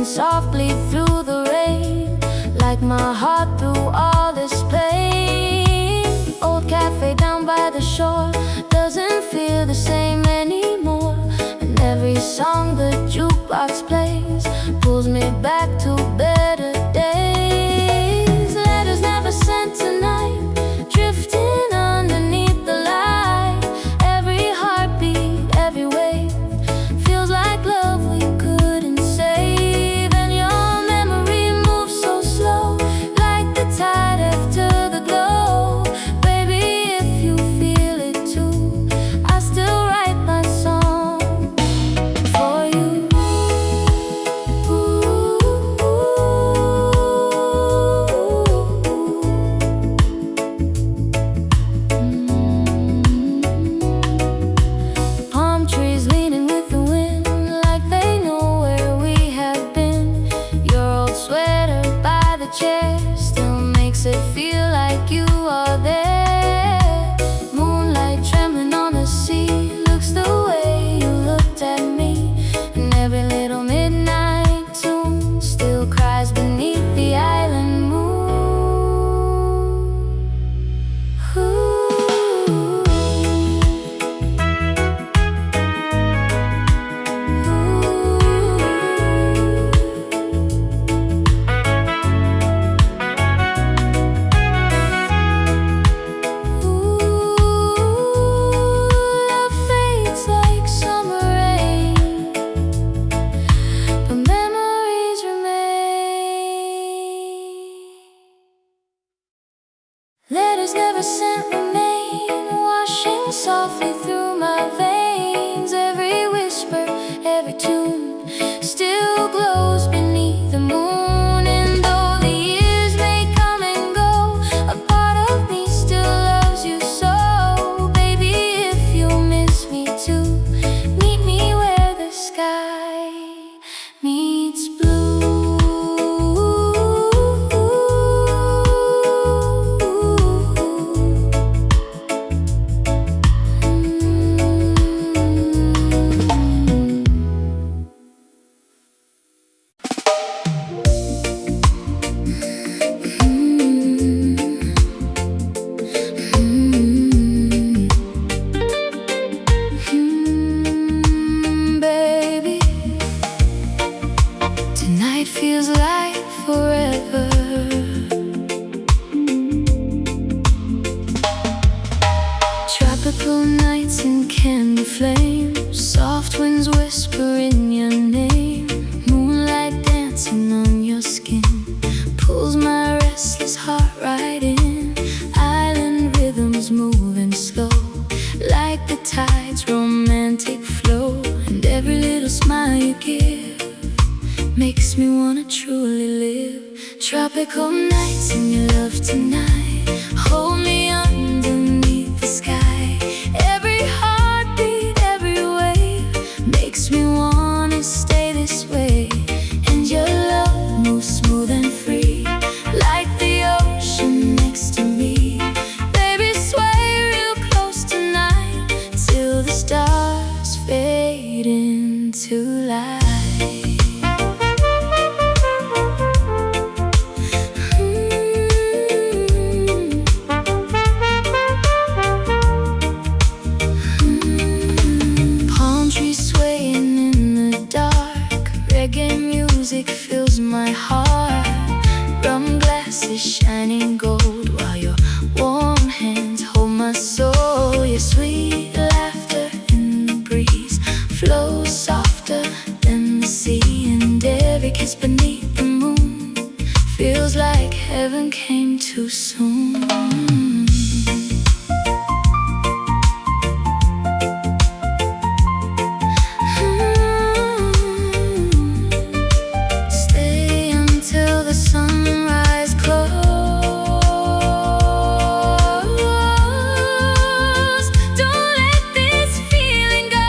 singing softly through the rain, like my heart through all this pain. Old cafe down by the shore doesn't feel the same anymore, and every song the jukebox plays pulls me back to better days. Letters never sent tonight, drifting underneath the light. Every heartbeat, every wave feels like love we couldn't save. And your memory moves so slow, like the tide after the glow. Baby, if you feel it too, I still write my song for you. Palm trees leaning with the wind, like they know where we have been. Your old sweater by the chair still makes it feel like you are there. Moonlight trembling on the sea looks the way you looked at me, and every little midnight tune still cries beneath the island moon. Love fades like summer rain, but memories remain. Letters never sent remain, washing softly through my veins. Every whisper, every tune still glows beneath the moon. And though the years may come and go, a part of me still loves you so. Baby, if you miss me too, meet me where the sky meets blue. Baby, tonight feels like forever. Tropical nights and candy flames, soft winds whisper in your name. Moonlight dancing on your skin pulls my restless heart right in. Island rhythms moving slow, like the tide's romantic flow. And every little smile you give makes me wanna truly live. Tropical nights and your love tonight, hold me underneath the sky. Every heartbeat, every wave makes me wanna stay this way. And your love moves smooth and free, like the ocean next to me. Baby, sway real close tonight, till the stars fade into light. Palm trees swaying in the dark, reggae music fills my heart. Rum glasses shining gold, while your warm hands hold my soul. Your sweet laughter in the breeze flows softer than the sea, and every kiss beneath the moon feels like heaven came too soon. Stay until the sunrise close. Don't let this feeling go.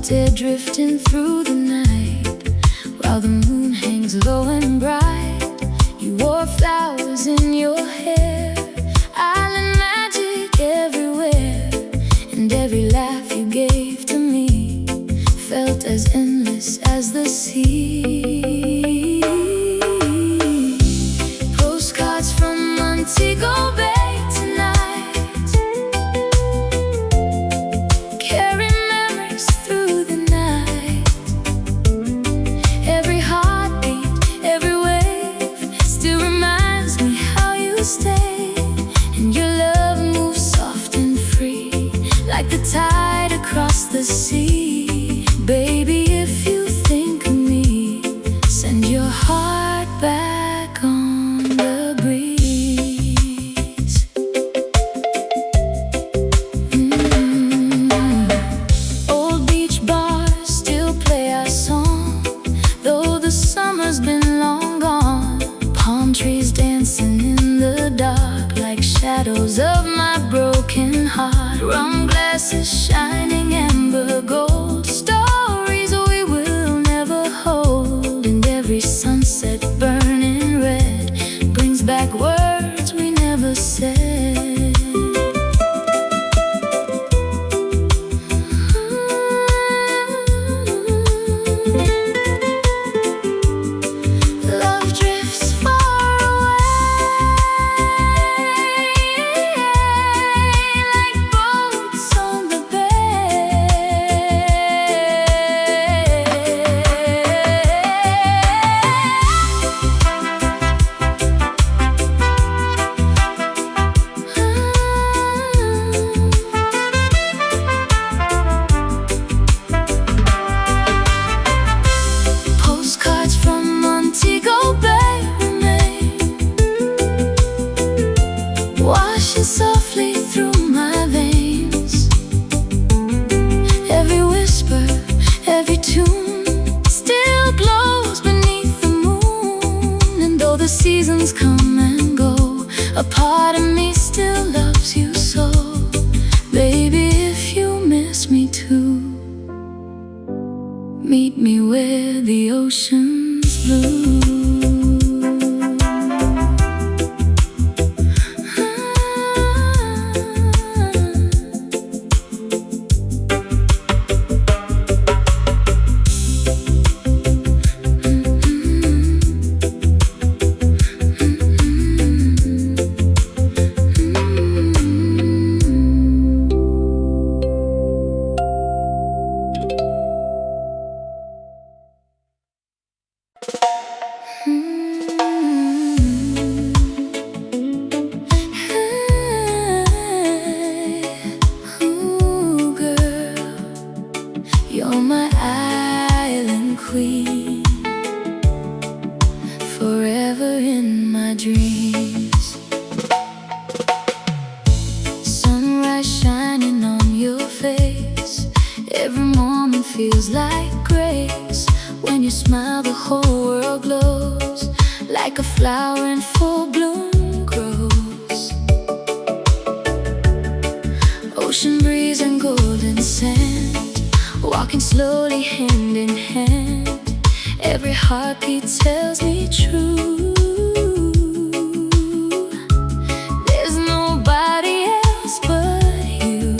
They're drifting through the night while the moon hangs low and bright. You wore flowers in your hair, island magic everywhere, and every laugh you gave to me felt as endless as the sea. Postcards from Montego Bay stay, and your love moves soft and free, like the tide across the sea. Baby, if you think of me, send your heart back on the breeze. Old beach bars still play our song, though the summer's been long gone. Palm trees dancing in the dark like shadows of my broken heart. Rum glasses shining amber gold, stories we will never hold. And every sunset burning red brings back words we never said. Washing softly through my veins, every whisper, every tune still glows beneath the moon. And though the seasons come and go, a part of me still loves you so. Baby, if you miss me too, meet me where the ocean's blue. Ooh, girl, you're my island queen, forever in my dreams. Sunrise shining on your face, every moment feels like grace. When you smile, the whole world glows, like a flower in full bloom grows. Ocean breeze and golden sand, walking slowly hand in hand. Every heartbeat tells me true, there's nobody else but you.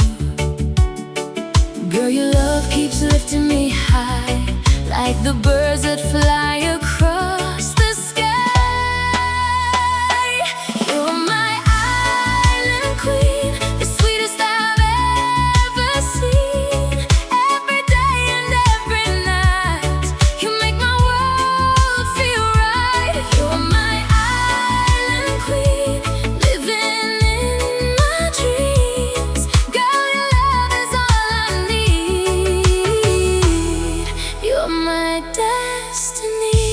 Girl, your love keeps lifting me high, like the birds that fly across the sky. You're my island queen, the sweetest I've ever seen. Every day and every night, you make my world feel right. You're my island queen, living in my dreams. Girl, your love is all I need. You're my destiny.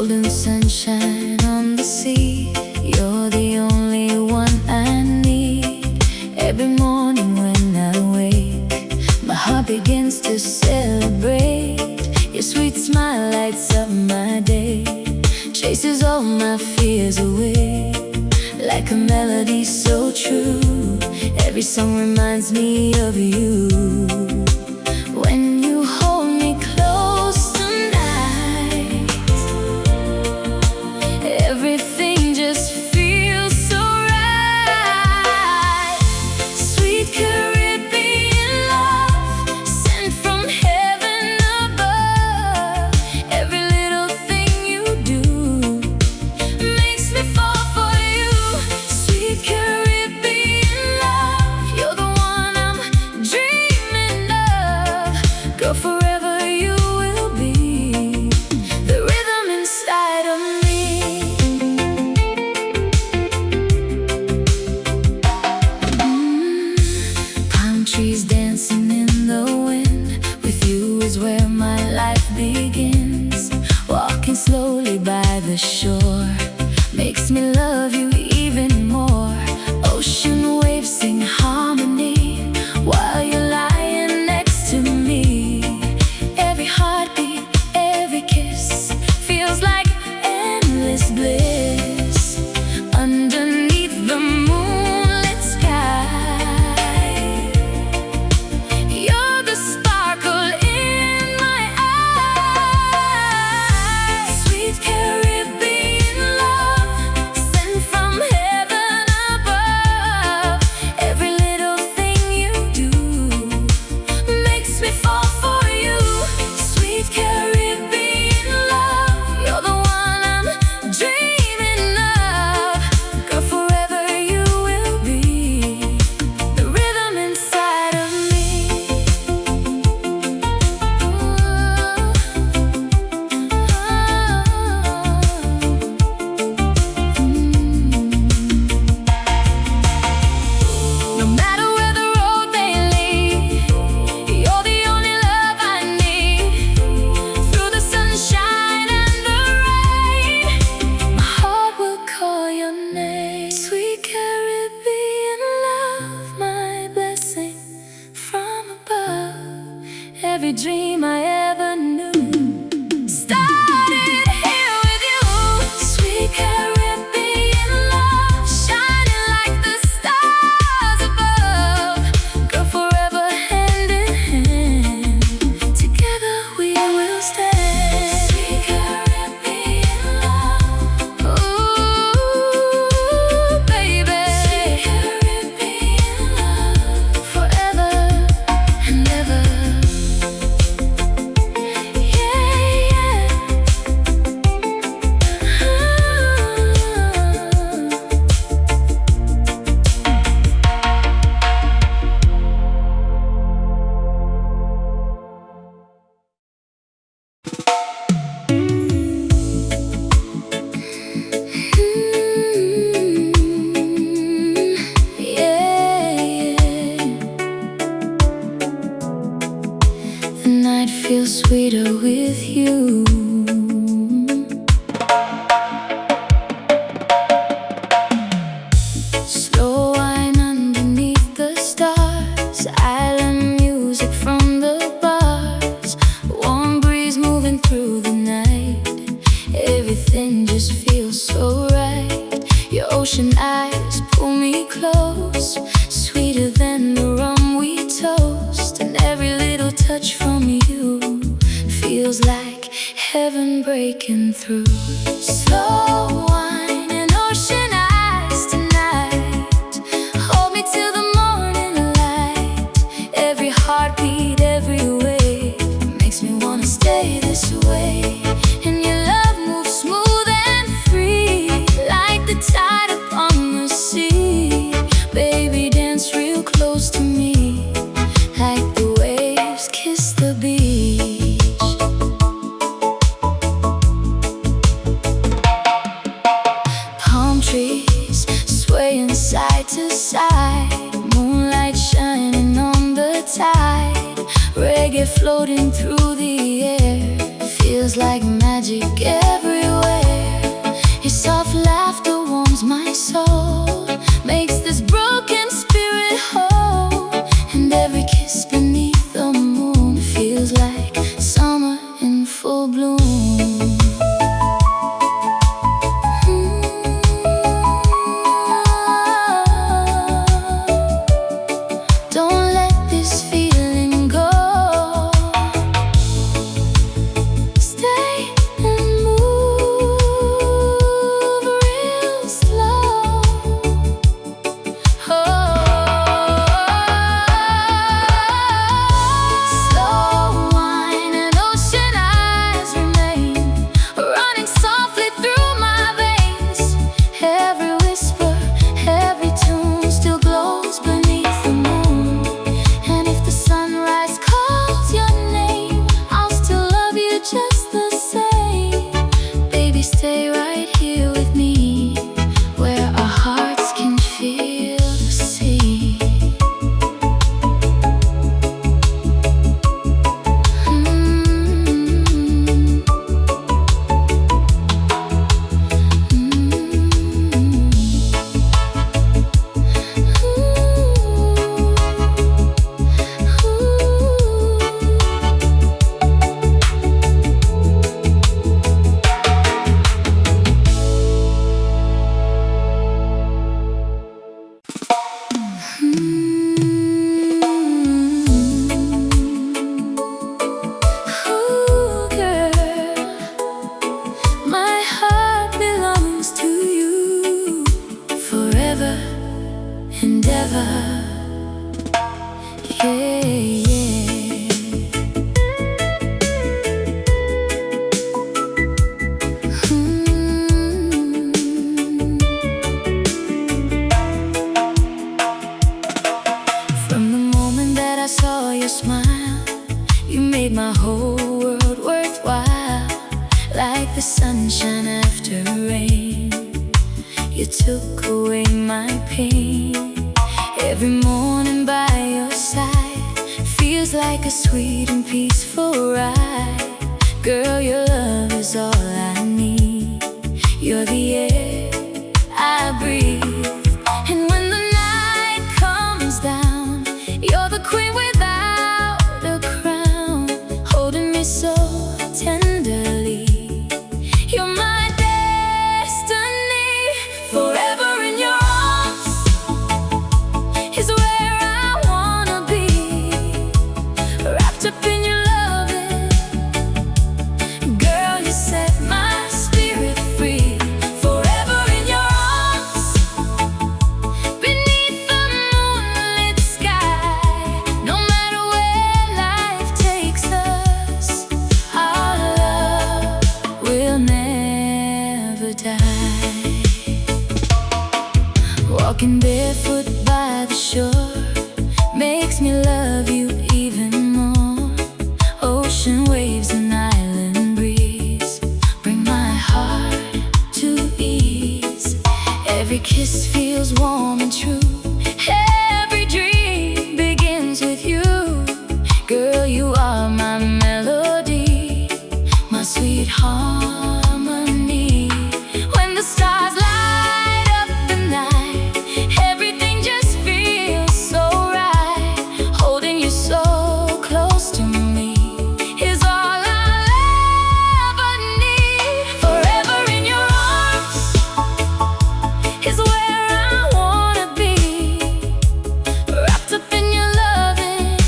golden sunshine on the sea. You're the only one I need. Every morning when I wake, my heart begins to celebrate. Your sweet smile lights up my day, chases all my fears away. Like a melody so true, every song reminds me of you. When you hold me close tonight, everything just feels so right. Sweet Caribbean love, sent from heaven above. Every little thing you do makes me fall for you. Sweet Caribbean love, you're the one I'm dreaming of. Girl, forever you will be the rhythm inside of me. Palm trees dancing in the wind, with you is where my life begins. Walking slowly by the shore makes me love you even more. Ocean waves sing harmony while you're lying next to me. Every heartbeat, every kiss feels like endless bliss. Underneath the moonlit sky, you're the sparkle in my eyes. Sweet Caribbean love, sent from heaven above. Every little thing you do makes me fall for you. Sweet Caribbean love, you're the one I'm dreaming of. Girl, forever you will be the rhythm inside of me. No matter where the road may lead, you're the only love I need. Through the sunshine and the rain, my heart will call your name. Sweet Caribbean love, my blessing from above. Every dream I ever knew started here with you. Sweet Caribbean love, shining like the stars above. Girl, forever hand in hand, together we will stand. Sweet Caribbean love, ooh, baby. Sweet Caribbean love, forever and ever. The night feels sweeter with you. Slow wine underneath the stars, island music from the bars, warm breeze moving through the night. Everything just feels so right. Your ocean eyes pull me close, sweeter than the rum we toast. And every little touch from you feels like heaven breaking through. Slow wine and ocean eyes tonight, hold me till the morning light. Every heartbeat, every wave makes me wanna stay this way. And your love moves smooth and free, like the tide upon the sea. Baby, dance real close to me, like the waves kiss the beach. Palm trees swaying side to side, moonlight shining on the tide. Reggae floating through the air, feels like magic everywhere. stay right here with me, where our hearts can feel the sea. And ever, yeah, yeah. From the moment that I saw your smile, you made my whole world worthwhile. Like the sunshine after rain, you took away my pain. Every morning by your side feels like a sweet and peaceful ride. Girl, your love is all I need. You're the air I breathe. And when the night comes down, you're the queen without a crown, holding me so tenderly. You're my destiny. Forever in your arms is where I wanna be, wrapped up in your loving. Girl, you set my spirit free. Forever in your arms, beneath the moonlit sky. No matter where life takes us, our love will never die. Walking barefoot by the shore makes me love you even more. Ocean waves and island breeze bring my heart to ease. Every kiss feels warm and true. Every dream begins with you. Girl, you are my melody, my sweet harmony. When the stars light up the night, everything just feels so right. Holding you so close to me is all I'll ever need. Forever in your arms is where I wanna be, wrapped up in your loving.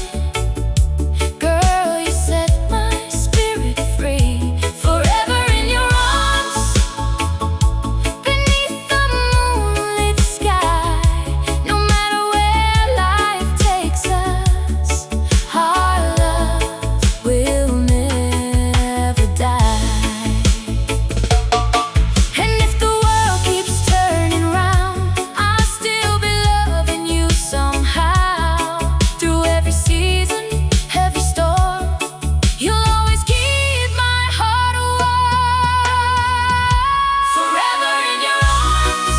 Girl, you set my spirit free. Forever in your arms, beneath the moonlit sky. No matter where life takes us, our love will never die. And if the world keeps turning round, I'll still be loving you somehow. Through every season, every storm, you'll always keep my heart warm. Forever in your arms,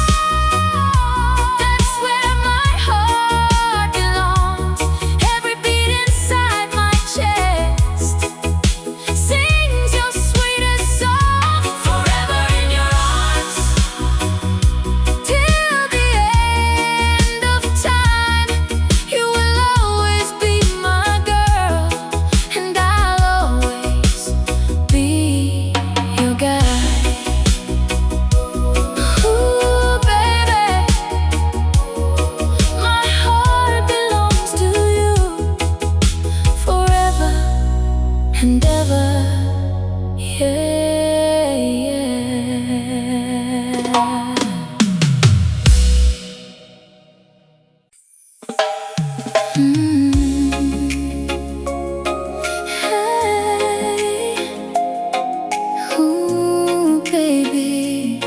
that's where my heart belongs. Every beat inside my chest sings your sweetest song. Forever in your arms, till the end of time. You will always be my girl, and I'll always be your guide. Ooh, baby, my heart belongs to you forever and ever, yeah, yeah. Hey, ooh, baby,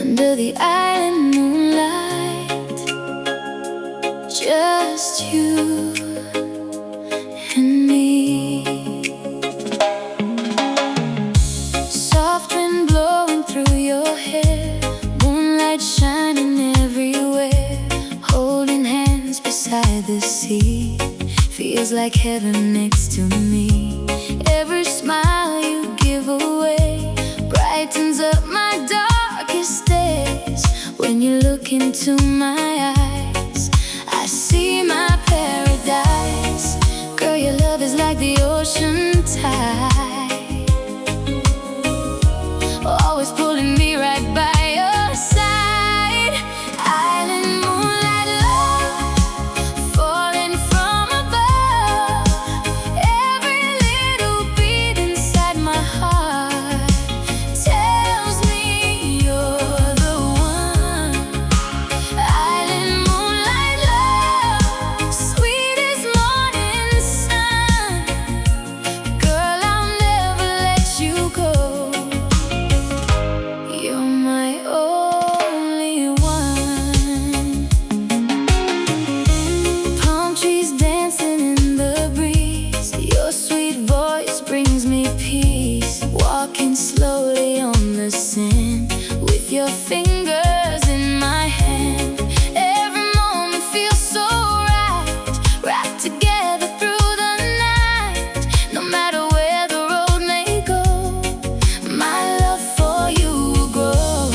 under the island moonlight, just you and me. Soft feels like heaven next to me. Every smile you give away brightens up my darkest days. When you look into my eyes, I see my paradise. Girl, your love is like the ocean tide, always pulling me right by your side. Island moonlight love, falling from above. Every little beat inside my heart tells me you're the one. Island moonlight love, sweet as morning sun. Girl, I'll never let you go. You're my only one. Palm trees dancing in the breeze, your sweet voice brings me peace. Walking slowly on the sand, with your fingers in my hand. Every moment feels so right, wrapped together through the night. No matter where the road may go, my love for you will grow.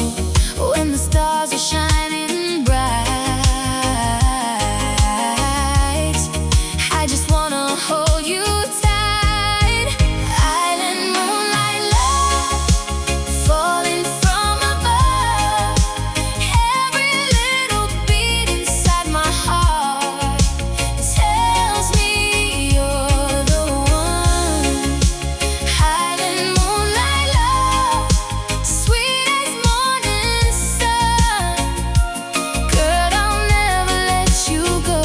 When the stars are shining bright, I just wanna hold you tight. Island moonlight love, falling from above. Every little beat inside my heart tells me you're the one. Island moonlight love, sweet as morning sun. Girl, I'll never let you go.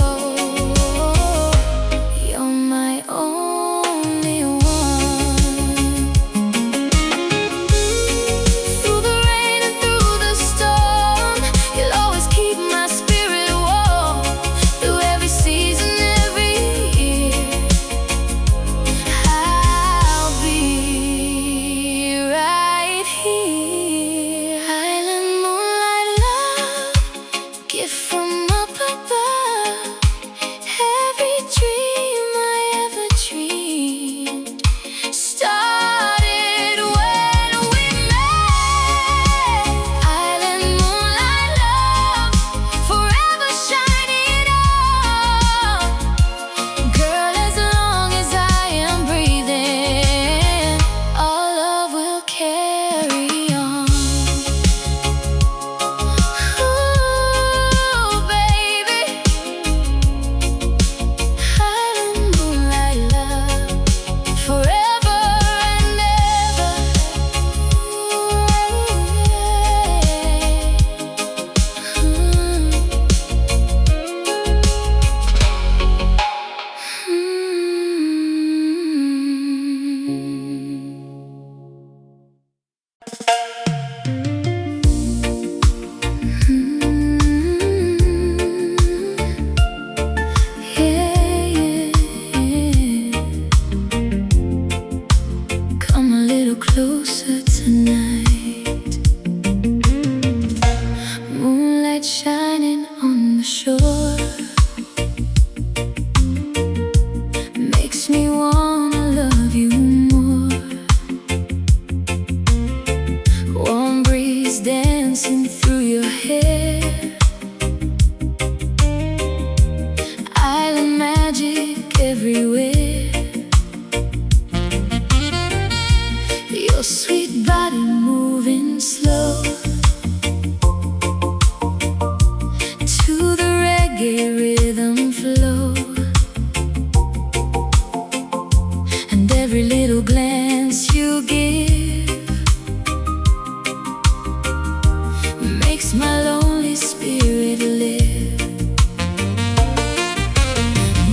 You're my only one. Through the rain and through the storm, you'll always keep my spirit warm. Through every season, every year, I'll be right here. Island moonlight love, gift from up above. Every dream I ever dreamed started when we met. Island moonlight love, forever shining on. Girl, as long as I am breathing, our love will carry on. Ooh, baby, island moonlight love, forever and ever. Come a little closer tonight. Moonlight shining on the shore makes me wanna love you more. Warm breeze dancing through your hair, island magic everywhere. Your sweet body moving slow to the reggae rhythm flow. And every little glance you give makes my lonely spirit live.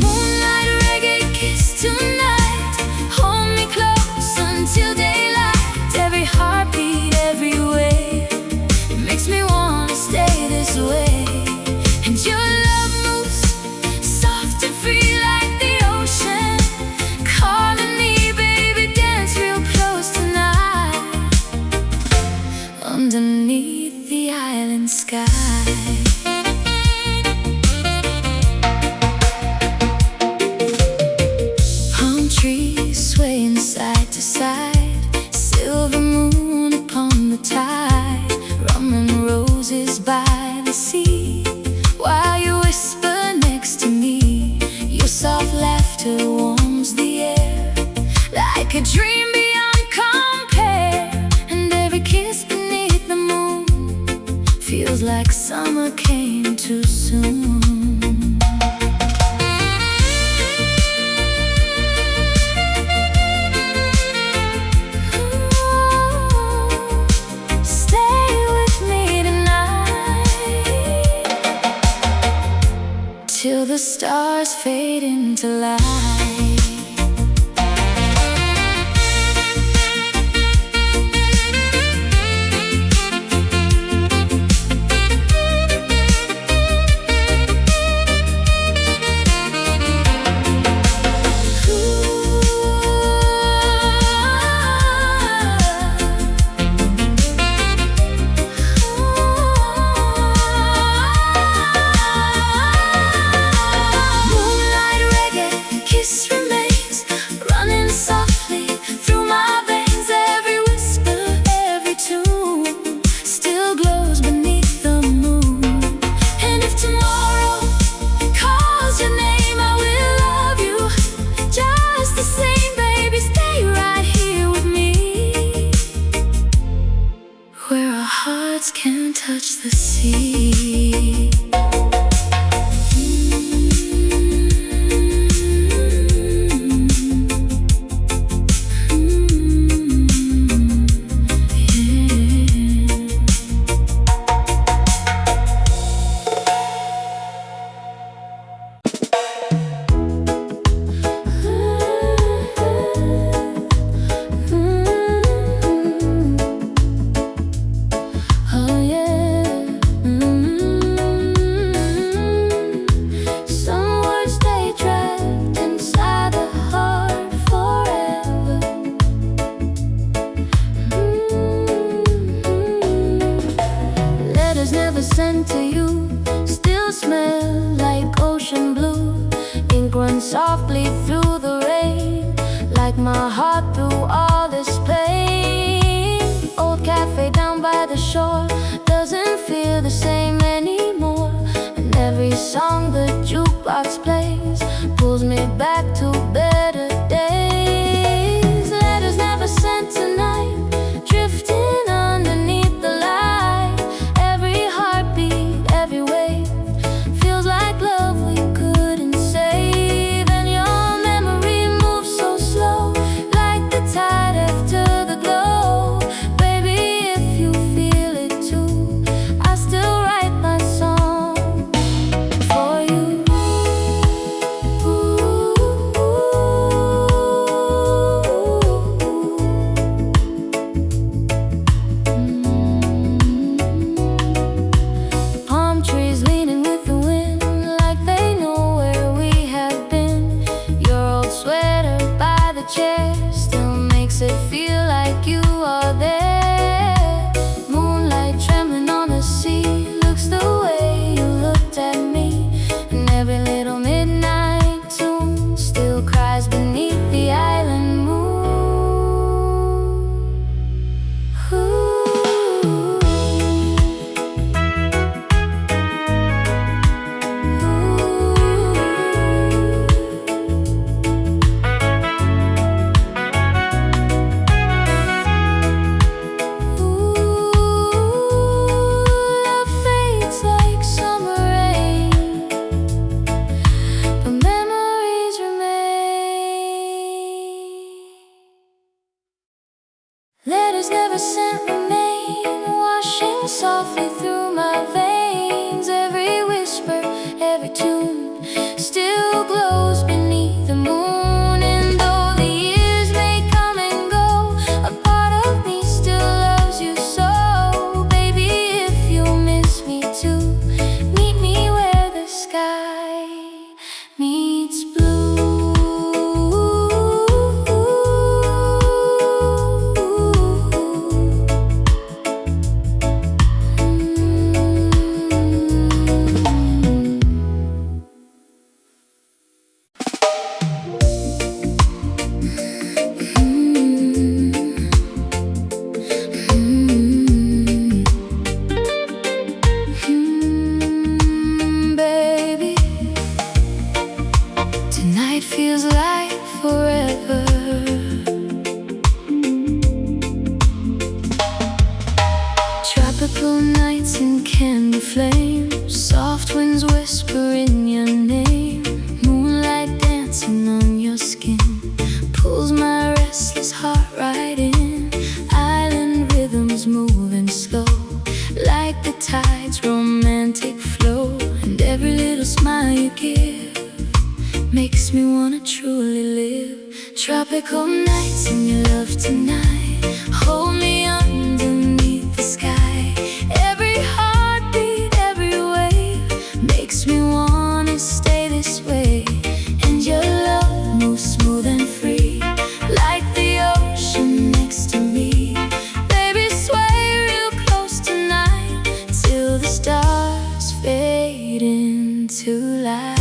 Moonlight reggae kiss tonight, hold me close until daylight. Every heartbeat, every wave makes me wanna stay this way. And your love moves soft and free like the ocean, calling me, baby, dance real close tonight. Underneath the island sky. a dream beyond compare, and every kiss beneath the moon feels like summer came too soon. Stay with me tonight till the stars fade into light. Where our hearts can touch the sea. Never sent to you, still smell like ocean blue. Ink runs softly through the rain, like my heart through all this pain. Old cafe down by the shore doesn't feel the same anymore, and every song the jukebox plays pulls me back to better days. Letters never sent tonight, drifting underneath the light. Every heartbeat, every wave feels like love we couldn't save. And your memory moves so slow, like the tide after the glow. Baby, if you feel it Tropical nights and candy flames, soft winds whisper in your name. Moonlight dancing on your skin pulls my restless heart right in. Island rhythms moving slow, like the tide's romantic flow. And every little smile you give makes me wanna truly live. Tropical nights and your love tonight, hold me underneath the sky. Every heartbeat, every wave makes me wanna stay this way. And your love moves smooth and free, like the ocean next to me. Baby, sway real close tonight, till the stars fade into light.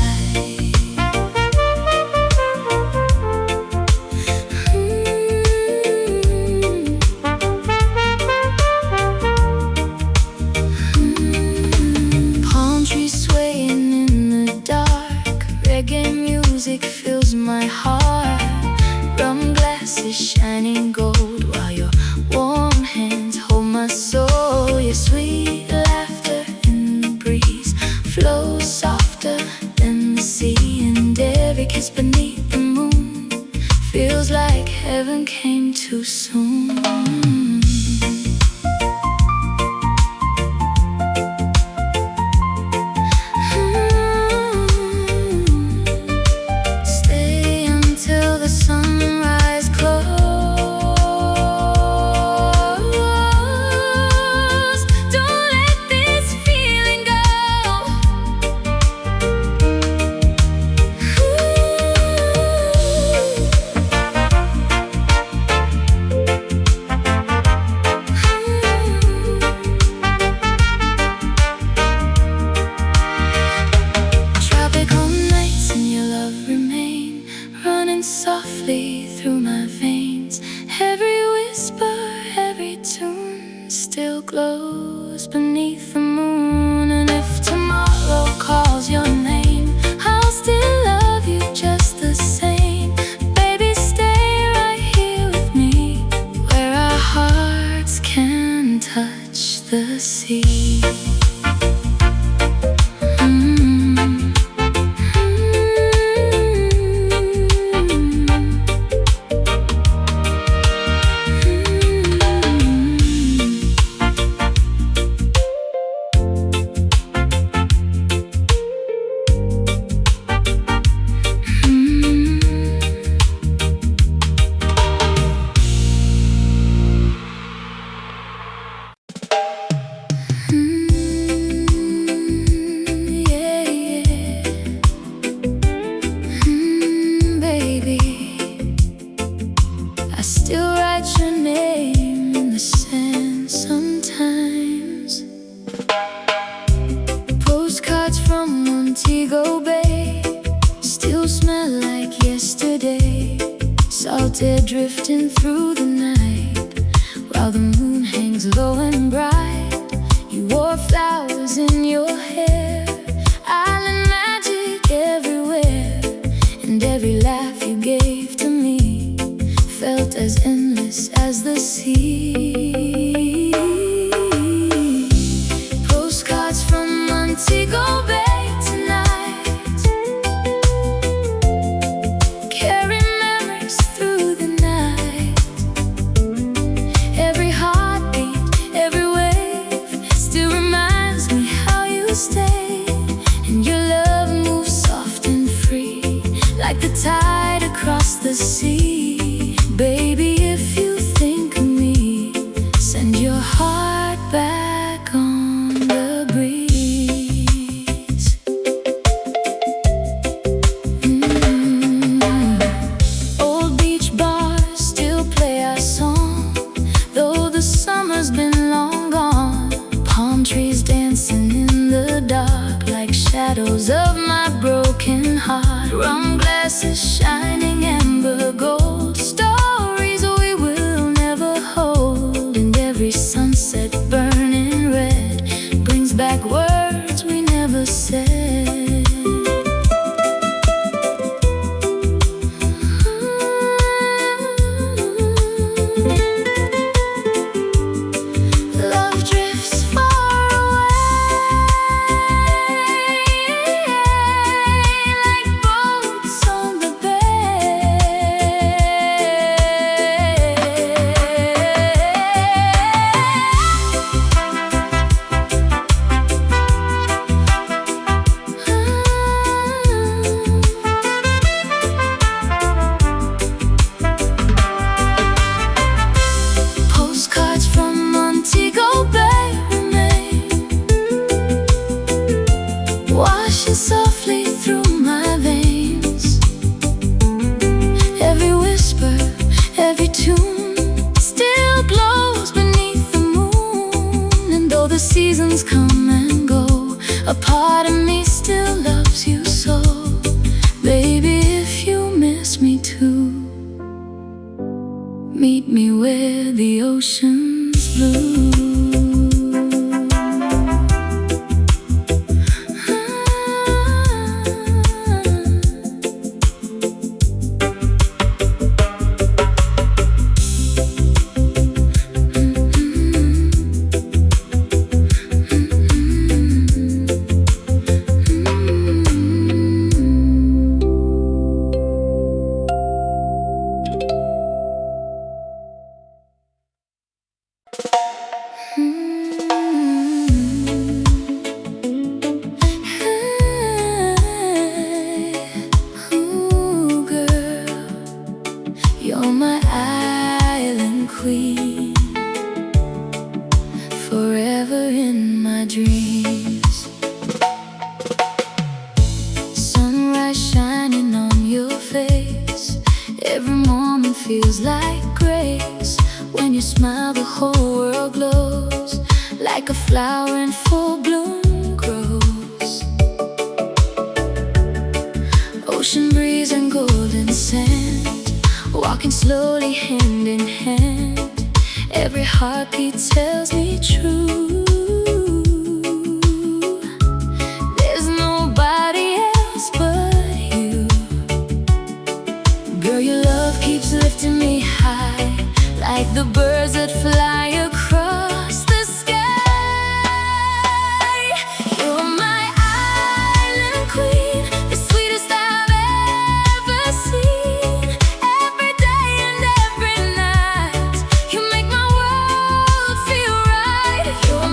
Reggae music fills my heart, rum glasses shining gold, while your warm hands hold my soul. Your sweet laughter in the breeze flows softer than the sea. And every kiss beneath the moon feels like heaven came too soon. Softly through my veins, every whisper, every tune still glows beneath the moon. And if tomorrow calls your name, I'll still love you just the same. Baby, stay right here with me, where our hearts can touch the sea. I still write your name in the sand sometimes. Postcards from Montego Bay still smell like yesterday. Salt air drifting through the night, while the moon hangs low and bright. You wore flowers in your hair, island magic everywhere. And every laugh you gave to me felt as endless as the sea. Postcards from Montego Bay tonight carry memories through the night. Every heartbeat, every wave still reminds me how you stayed. And your love moves soft and free, like the tide across the sea. Baby, if you think of me, send your heart back on the breeze. Old beach bars still play our song, though the summer's been long gone. Palm trees dancing in the dark, like shadows of my broken heart. Rum glasses shining amber gold, Though the seasons come and go, a part of me still loves you so. Baby, if you miss me too, meet me where the ocean's blue. Ooh, girl, you're my island queen, forever in my dreams. Sunrise shining on your face, every moment feels like grace. When you smile, the whole world glows, like a flower in full bloom grows. Ocean breeze and golden sand, walking slowly hand in hand. Every heartbeat tells me true. There's nobody else but you. Girl, your love keeps lifting me high, like the birds that fly across the sky. You're my island queen, the sweetest I've ever seen. Every day and every night, you make my world feel right. You're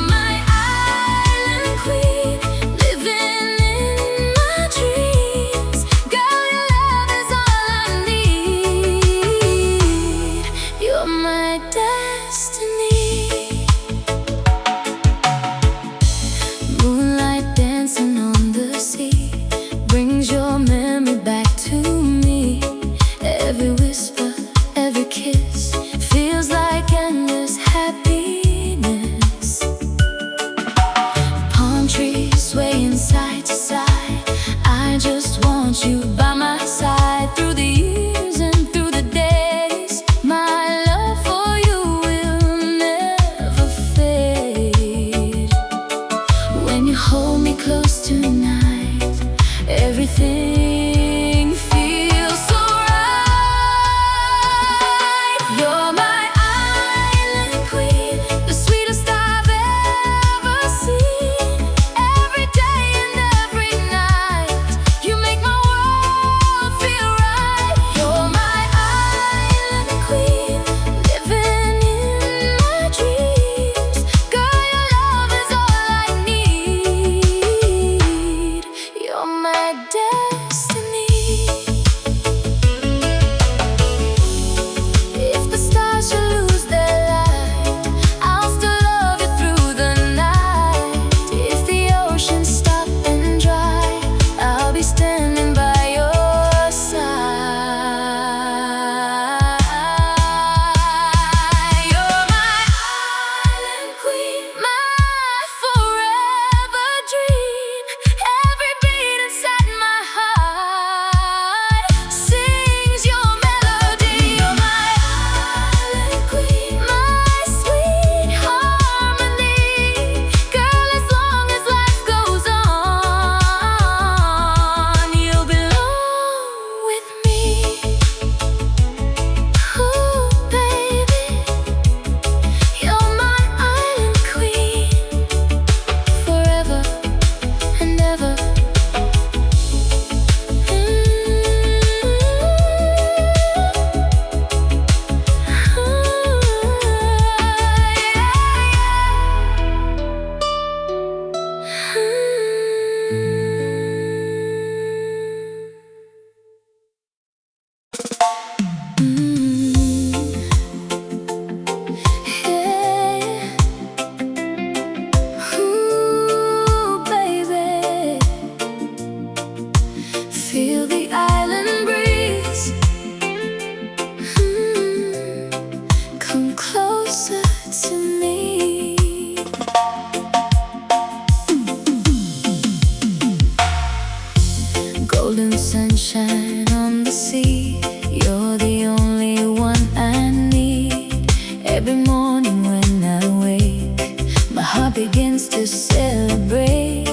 heart begins to celebrate.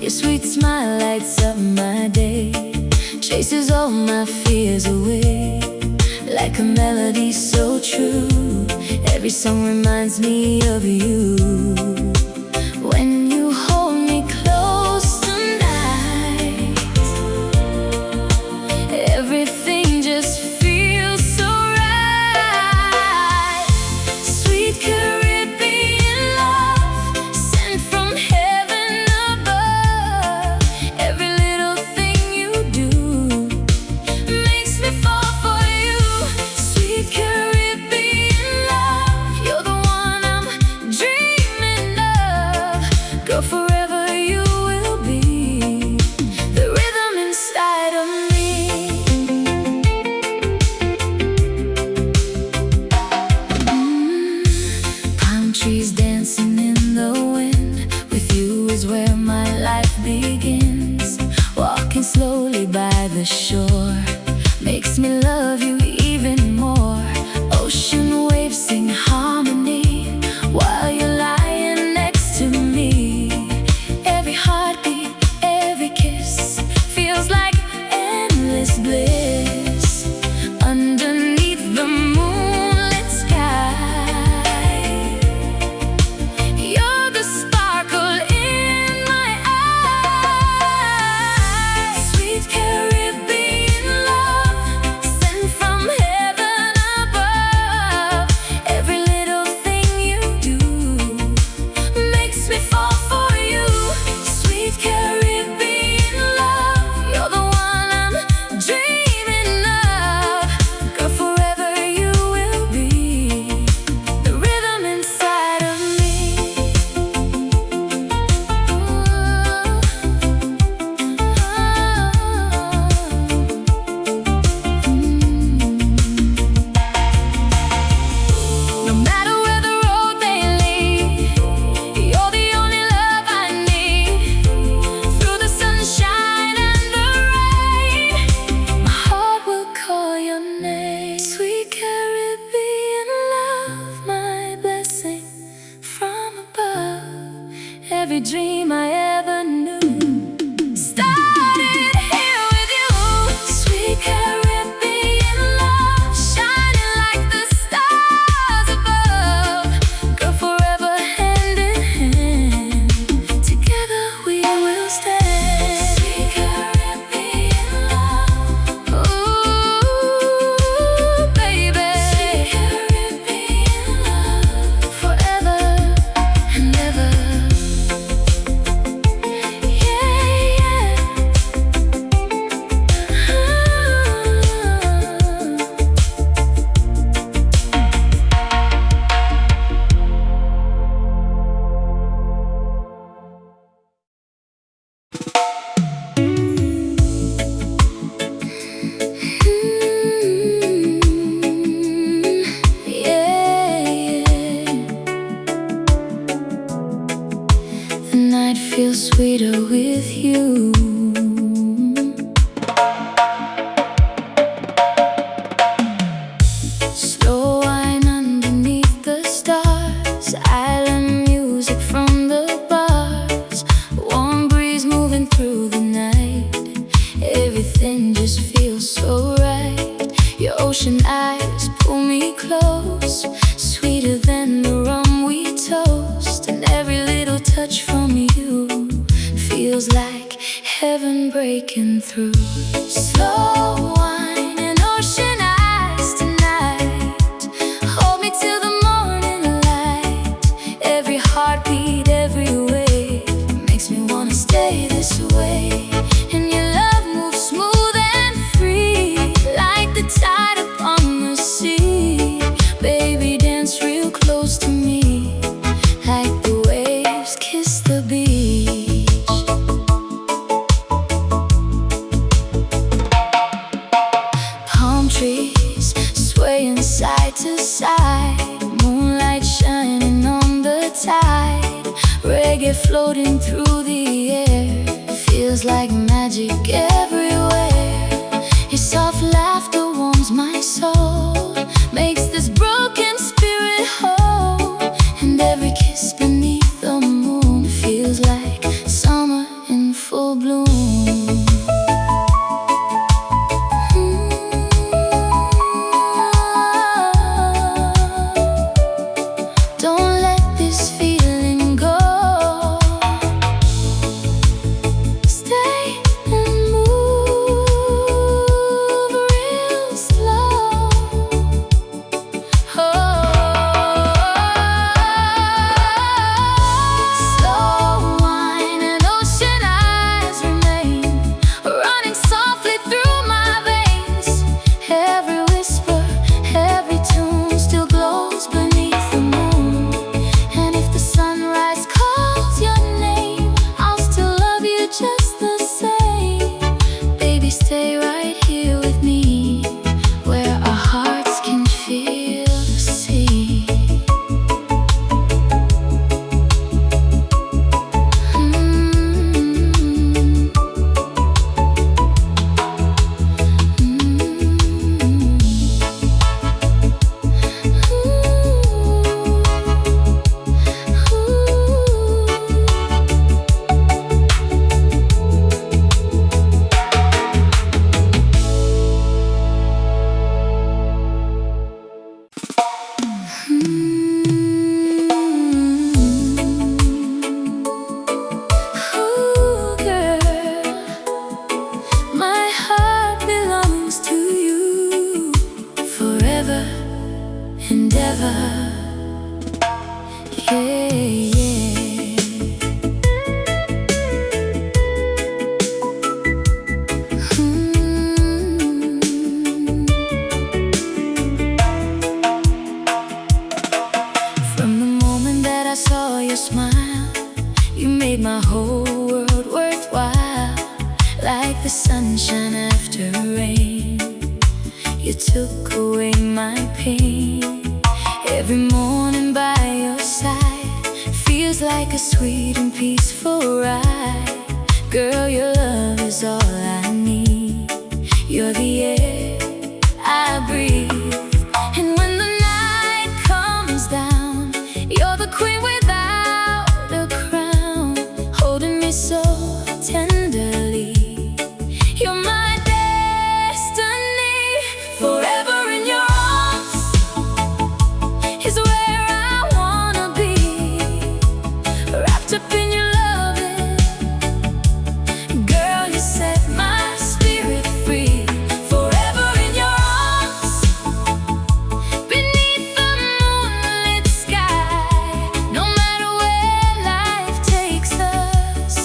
Your sweet smile lights up my day, chases all my fears away. Like a melody so true, every song reminds me of you. When you hold me close tonight, everything just feels so right. Sweet Caribbean love, sent from heaven above. Every little thing you do makes me fall for you. Sweet Caribbean love, you're the one I'm dreaming of. Girl, forever you will be the rhythm inside of me. Palm trees dancing in the wind, with you is where my life begins. Walking slowly by the shore makes me love you even more. Ocean waves sing harmony while you're lying next to me. Every heartbeat, every kiss feels like endless bliss. Underneath the moonlit sky, you're the sparkle in my eyes. Sweet Caribbean love, sent from heaven above. Every little thing you do makes me fall for you. Sweet Caribbean love, you're the one I'm dreaming of. Girl, forever you will be the rhythm inside of me. No matter where the road may lead, you're the only love I need. Through the sunshine and the rain, my heart will call your name. Sweet Caribbean love, my blessing from above. Every dream I ever knew started here with you. Sweet Caribbean love, shining like the stars above. Girl, forever hand in hand, together we will stand. Sweet Caribbean love, ooh, baby. Sweet Caribbean love, forever and ever. Yeah, yeah. The night feels sweeter with you. Slow wine underneath the stars, island music from the bars, warm breeze moving through the night. Everything just feels so right. Your ocean eyes pull me close, sweeter than the rum we toast. And every little touch from you feels like heaven breaking through. Slow wine and ocean eyes tonight, hold me till the morning light. Every heartbeat, every wave makes me wanna stay this way. And your love moves smooth and free, like the tide upon the sea. Baby, dance real close to me, like the waves kiss the beach. Palm trees swaying side to side, moonlight shining on the tide. Reggae floating through the air, feels like magic everywhere. Your soft laughter warms my soul, makes this broken spirit whole. And every kiss beneath the You made my whole world worthwhile, like the sunshine after rain. You took away my pain. Every morning by your side feels like a sweet and peaceful ride. Girl, your love is all I need. You're the air I breathe. And when the night comes down, you're the queen without a crown, holding me so tenderly. You're my destiny. Forever in your arms is where I wanna be, wrapped up in your loving. Girl, you set my spirit free. Forever in your arms, beneath the moonlit sky. No matter where life takes us,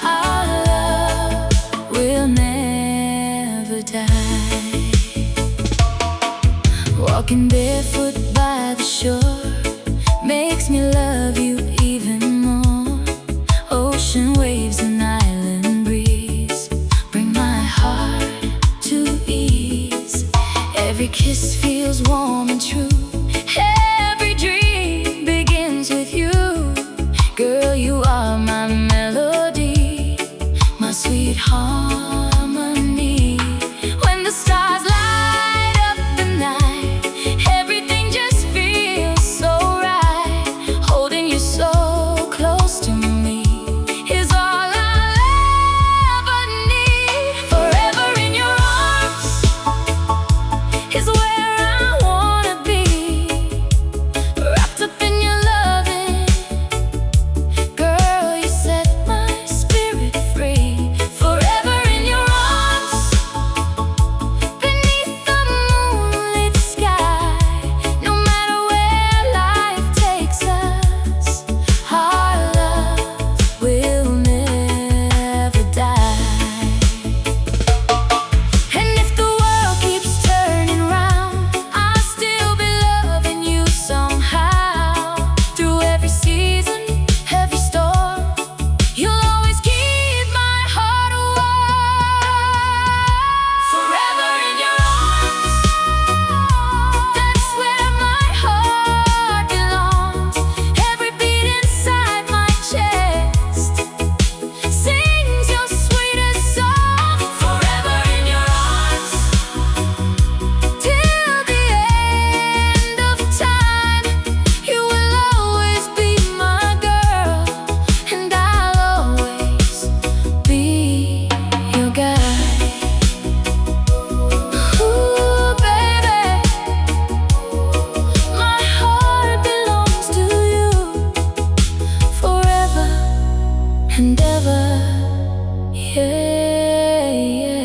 our love will never die. Walking barefoot by the shore makes me love you even more. Ocean waves and island breeze bring my heart to ease. Every kiss feels warm and true. Every dream begins with you. Girl, you are my melody, my sweet harmony. When the stars light up the night, everything just feels so right. Holding you so close to me is all I'll ever need. Forever in your arms is where I wanna be, wrapped up in your loving. Girl, you set my spirit free. Forever in your arms, beneath the moonlit sky. No matter where life takes us, our love will never die. And if the world keeps turning round, I'll still be loving you somehow. Through every season, every storm, you'll always keep my heart warm. Forever in your arms, that's where my heart belongs. Every beat inside my chest sings your sweetest song. Forever in your arms, till the end of time. You will always be my girl, and I'll always be your guy. Ooh, baby, my heart belongs to you forever and ever. Yeah, yeah.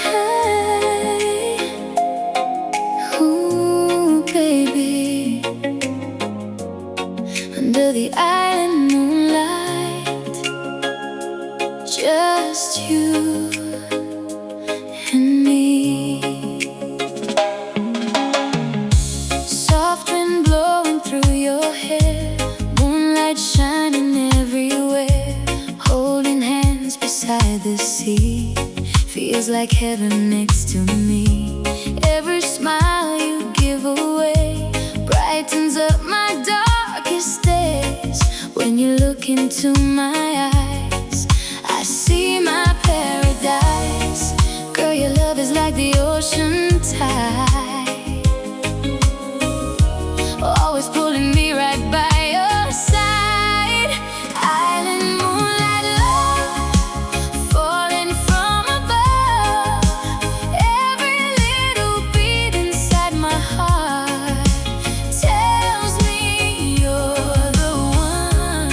Hey, ooh, baby, under the island moonlight, just you and me. Soft wind blowing through your hair, moonlight shining everywhere. Holding hands beside the sea feels like heaven next to me. Every smile you give away brightens up my darkest days. When you look into my eyes, I see my paradise. Girl, your love is like the ocean tide, always pulling me right by your side. Island moonlight love, falling from above. Every little beat inside my heart tells me you're the one.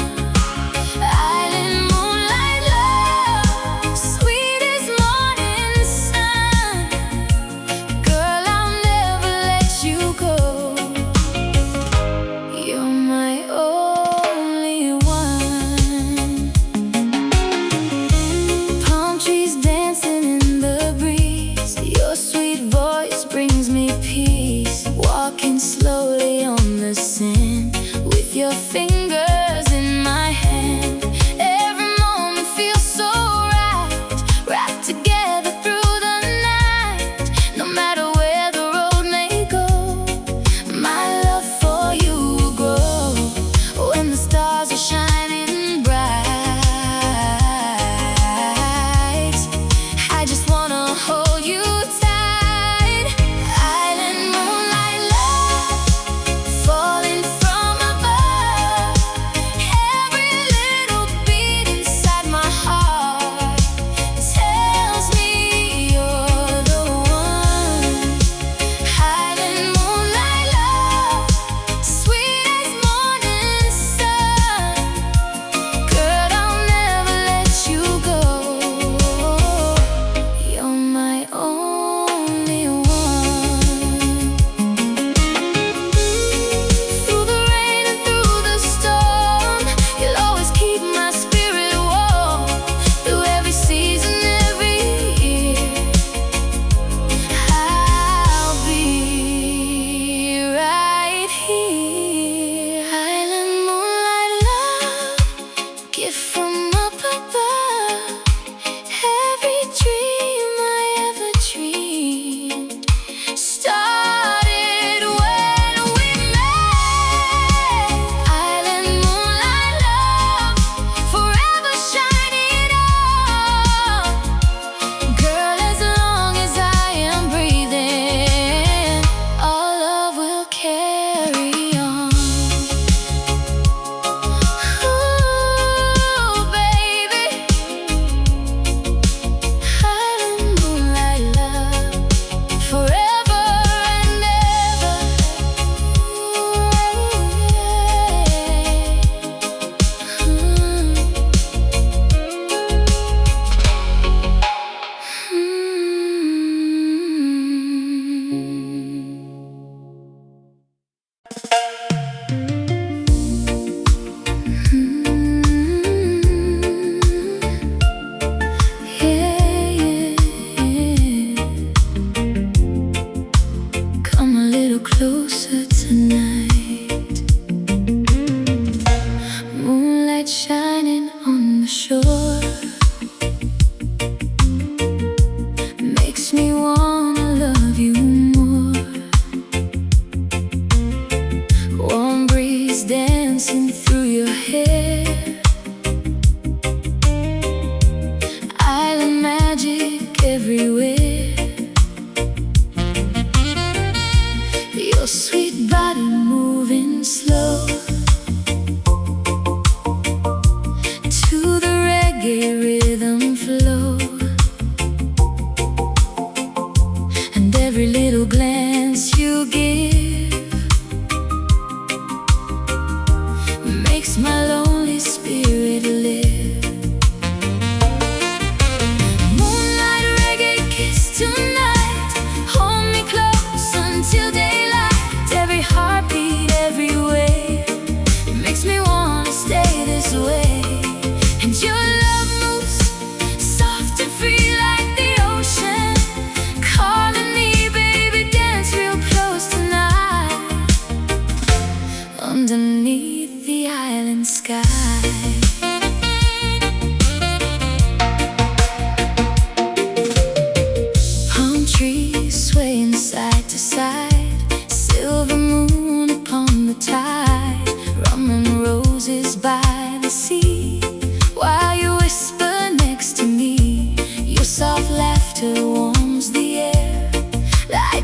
Island moonlight love, sweet as morning sun.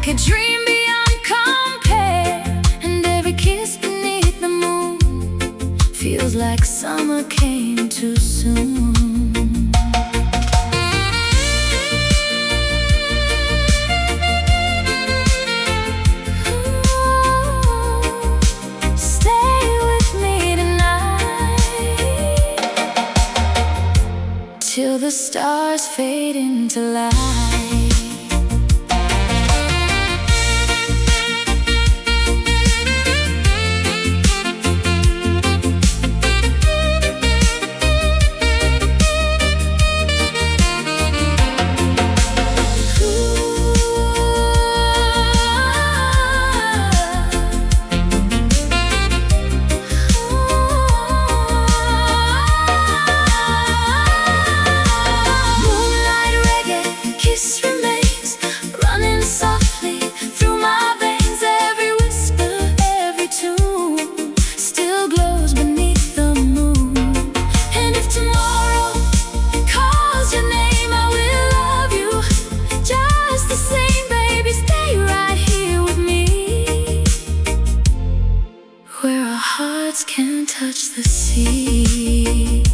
like a dream beyond compare. And every kiss beneath the moon feels like summer came too soon. Till the stars fade into light. Where our hearts can touch the sea.